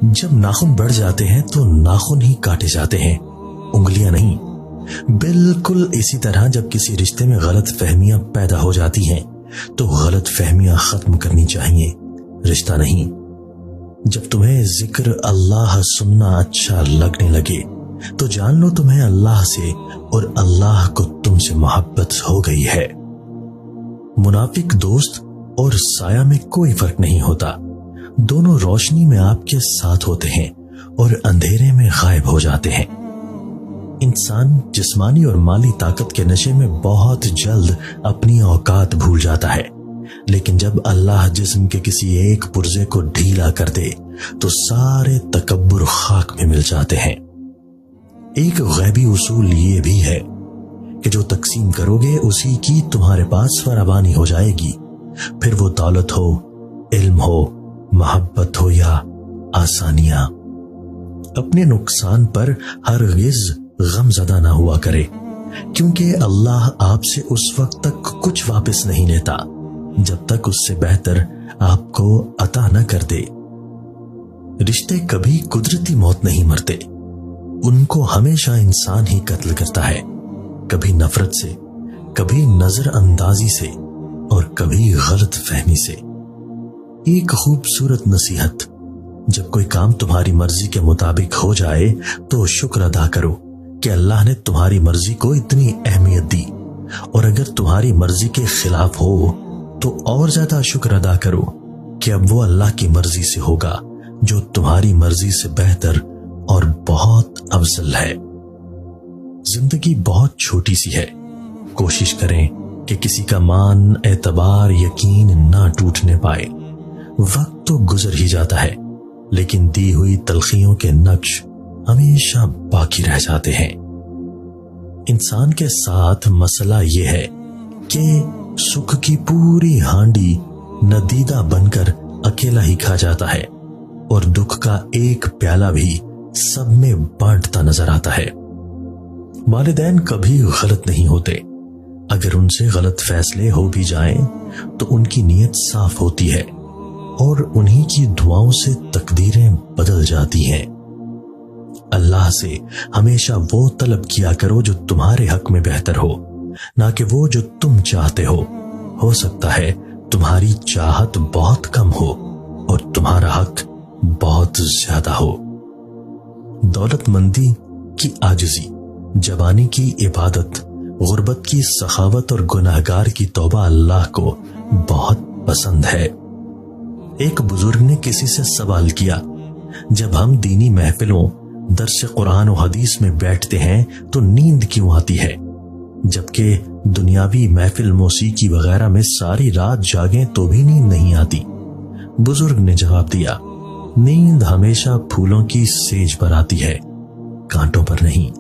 जब नाखून बढ़ जाते हैं तो नाखून ही काटे जाते हैं, उंगलियां नहीं। बिल्कुल इसी तरह जब किसी रिश्ते में गलत फहमियां पैदा हो जाती हैं तो गलत फहमियां खत्म करनी चाहिए, रिश्ता नहीं। जब तुम्हें जिक्र अल्लाह सुनना अच्छा लगने लगे तो जान लो तुम्हें अल्लाह से और अल्लाह को तुमसे मोहब्बत हो गई है। मुनाफिक दोस्त और साया में कोई फर्क नहीं होता, दोनों रोशनी में आपके साथ होते हैं और अंधेरे में गायब हो जाते हैं। इंसान जिस्मानी और माली ताकत के नशे में बहुत जल्द अपनी औकात भूल जाता है, लेकिन जब अल्लाह जिस्म के किसी एक पुर्जे को ढीला कर दे तो सारे तकब्बुर खाक में मिल जाते हैं। एक गैबी उसूल ये भी है कि जो तकसीम करोगे उसी की तुम्हारे पास फराबानी हो जाएगी, फिर वो दौलत हो, इल्म हो, मोहब्बत हो या आसानियां। अपने नुकसान पर हरगिज गमज़दा ना हुआ करे, क्योंकि अल्लाह आपसे उस वक्त तक कुछ वापस नहीं लेता जब तक उससे बेहतर आपको अता न कर दे। रिश्ते कभी कुदरती मौत नहीं मरते, उनको हमेशा इंसान ही कत्ल करता है, कभी नफरत से, कभी नजरअंदाजी से और कभी गलत फहमी से। एक खूबसूरत नसीहत, जब कोई काम तुम्हारी मर्जी के मुताबिक हो जाए तो शुक्र अदा करो कि अल्लाह ने तुम्हारी मर्जी को इतनी अहमियत दी, और अगर तुम्हारी मर्जी के खिलाफ हो तो और ज्यादा शुक्र अदा करो कि अब वो अल्लाह की मर्जी से होगा जो तुम्हारी मर्जी से बेहतर और बहुत अफजल है। जिंदगी बहुत छोटी सी है, कोशिश करें कि किसी का मान, एतबार, यकीन ना टूटने पाए। वक्त तो गुजर ही जाता है, लेकिन दी हुई तलखियों के नक्श हमेशा बाकी रह जाते हैं। इंसान के साथ मसला यह है कि सुख की पूरी हांडी नदीदा बनकर अकेला ही खा जाता है और दुख का एक प्याला भी सब में बांटता नजर आता है। वालिदैन कभी गलत नहीं होते, अगर उनसे गलत फैसले हो भी जाएं तो उनकी नीयत साफ होती है और उन्हीं की दुआओं से तकदीरें बदल जाती हैं। अल्लाह से हमेशा वो तलब किया करो जो तुम्हारे हक में बेहतर हो, ना कि वो जो तुम चाहते हो। हो सकता है तुम्हारी चाहत बहुत कम हो और तुम्हारा हक बहुत ज्यादा हो। दौलतमंदी की आजिज़ी, जवानी की इबादत, गुर्बत की सखावत और गुनाहगार की तौबा अल्लाह को बहुत पसंद है। एक बुजुर्ग ने किसी से सवाल किया, जब हम दीनी महफिलों, दर्स कुरान और हदीस में बैठते हैं तो नींद क्यों आती है, जबकि दुनियावी महफिल, मौसीकी वगैरह में सारी रात जागें तो भी नींद नहीं आती? बुजुर्ग ने जवाब दिया, नींद हमेशा फूलों की सेज पर आती है, कांटों पर नहीं।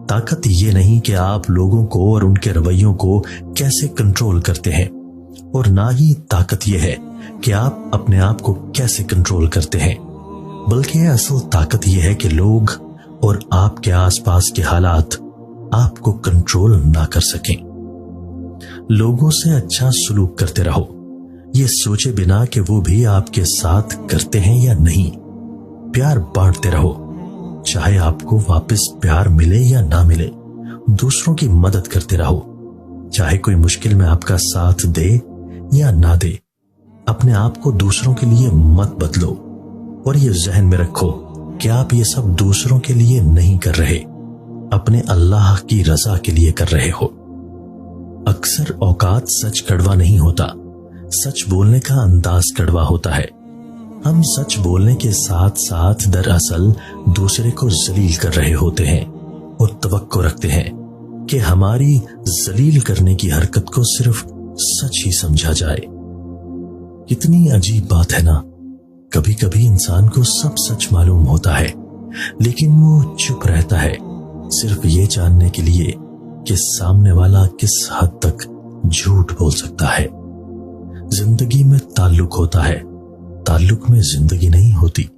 ताकत ये नहीं कि आप लोगों को और उनके रवैयों को कैसे कंट्रोल करते हैं, और ना ही ताकत यह है कि आप अपने आप को कैसे कंट्रोल करते हैं, बल्कि असल ताकत यह है कि लोग और आपके आसपास के हालात आपको कंट्रोल ना कर सकें। लोगों से अच्छा सलूक करते रहो, ये सोचे बिना कि वो भी आपके साथ करते हैं या नहीं। प्यार बांटते रहो, चाहे आपको वापस प्यार मिले या ना मिले। दूसरों की मदद करते रहो, चाहे कोई मुश्किल में आपका साथ दे या ना दे। अपने आप को दूसरों के लिए मत बदलो, और ये जहन में रखो कि आप ये सब दूसरों के लिए नहीं कर रहे, अपने अल्लाह की रजा के लिए कर रहे हो। अक्सर औकात सच कड़वा नहीं होता, सच बोलने का अंदाज कड़वा होता है। हम सच बोलने के साथ साथ दरअसल दूसरे को जलील कर रहे होते हैं और तवक्को रखते हैं कि हमारी जलील करने की हरकत को सिर्फ सच ही समझा जाए। कितनी अजीब बात है ना, कभी कभी इंसान को सब सच मालूम होता है, लेकिन वो चुप रहता है सिर्फ ये जानने के लिए कि सामने वाला किस हद तक झूठ बोल सकता है। जिंदगी में ताल्लुक होता है, ताल्लुक में जिंदगी नहीं होती।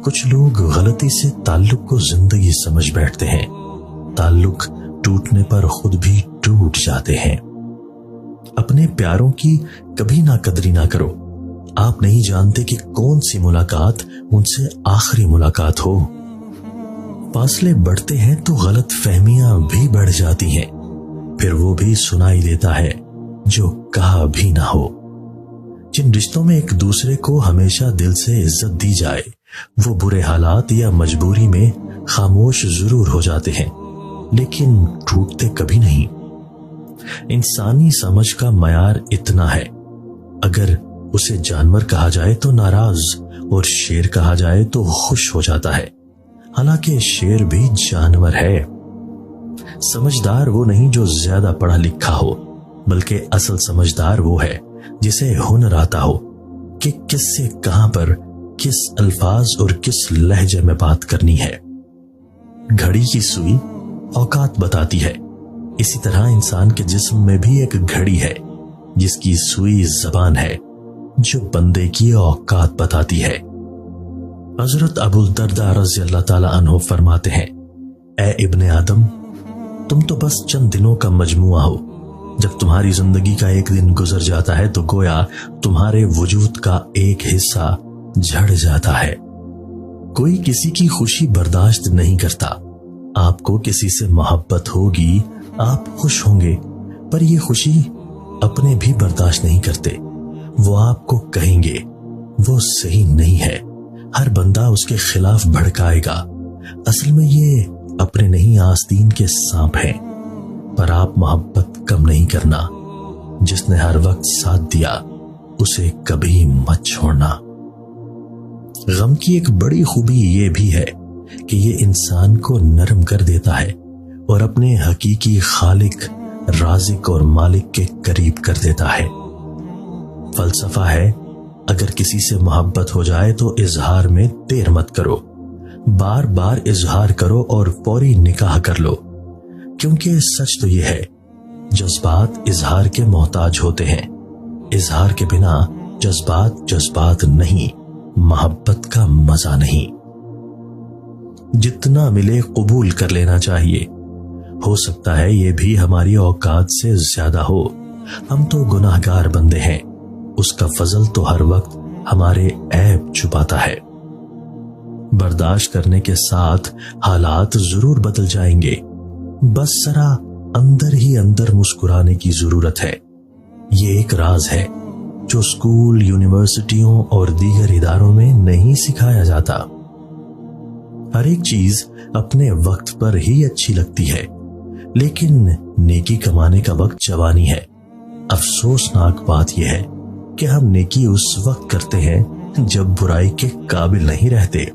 कुछ लोग गलती से ताल्लुक को जिंदगी समझ बैठते हैं, ताल्लुक टूटने पर खुद भी टूट जाते हैं। अपने प्यारों की कभी ना कदरी ना करो, आप नहीं जानते कि कौन सी मुलाकात उनसे आखिरी मुलाकात हो। फासले बढ़ते हैं तो गलत फहमियां भी बढ़ जाती हैं, फिर वो भी सुनाई देता है जो कहा भी ना हो। जिन रिश्तों में एक दूसरे को हमेशा दिल से इज्जत दी जाए, वो बुरे हालात या मजबूरी में खामोश जरूर हो जाते हैं, लेकिन टूटते कभी नहीं। इंसानी समझ का मयार इतना है, अगर उसे जानवर कहा जाए तो नाराज और शेर कहा जाए तो खुश हो जाता है। हालांकि शेर भी जानवर है। समझदार वो नहीं जो ज्यादा पढ़ा लिखा हो, बल्कि असल समझदार वो है जिसे हुनर आता हो कि किससे कहां पर किस अल्फाज और किस लहजे में बात करनी है। घड़ी की सुई औकात बताती है, इसी तरह इंसान के जिस्म में भी एक घड़ी है जिसकी सुई जबान है, जो बंदे की औकात बताती है। हजरत अबू दरदा रज़ी अल्लाह ताला अन्हु फरमाते हैं, ए इब्ने आदम, तुम तो बस चंद दिनों का मजमुआ हो। जब तुम्हारी जिंदगी का एक दिन गुजर जाता है तो गोया तुम्हारे वजूद का एक हिस्सा झड़ जाता है। कोई किसी की खुशी बर्दाश्त नहीं करता। आपको किसी से मोहब्बत होगी, आप खुश होंगे, पर ये खुशी अपने भी बर्दाश्त नहीं करते। वो आपको कहेंगे वो सही नहीं है, हर बंदा उसके खिलाफ भड़काएगा। असल में ये अपने नहीं आस्तीन के सांप हैं। पर आप मोहब्बत कम नहीं करना। जिसने हर वक्त साथ दिया उसे कभी मत छोड़ना। गम की एक बड़ी खूबी ये भी है कि ये इंसान को नरम कर देता है और अपने हकीकी खालिक, राज़िक और मालिक के करीब कर देता है। फलसफा है, अगर किसी से मोहब्बत हो जाए तो इजहार में देर मत करो, बार बार इजहार करो और फौरी निकाह कर लो। क्योंकि सच तो यह है, जज्बात इजहार के मोहताज होते हैं। इजहार के बिना जज्बात नहीं, मोहब्बत का मजा नहीं। जितना मिले कबूल कर लेना चाहिए। हो सकता है ये भी हमारी औकात से ज्यादा हो। हम तो गुनाहगार बंदे हैं, उसका फजल तो हर वक्त हमारे ऐब छुपाता है। बर्दाश्त करने के साथ हालात जरूर बदल जाएंगे, बस जरा अंदर ही अंदर मुस्कुराने की जरूरत है। ये एक राज है जो स्कूल, यूनिवर्सिटियों और दीगर इदारों में नहीं सिखाया जाता। हर एक चीज अपने वक्त पर ही अच्छी लगती है, लेकिन नेकी कमाने का वक्त जवानी है। अफसोसनाक बात यह है कि हम नेकी उस वक्त करते हैं जब बुराई के काबिल नहीं रहते।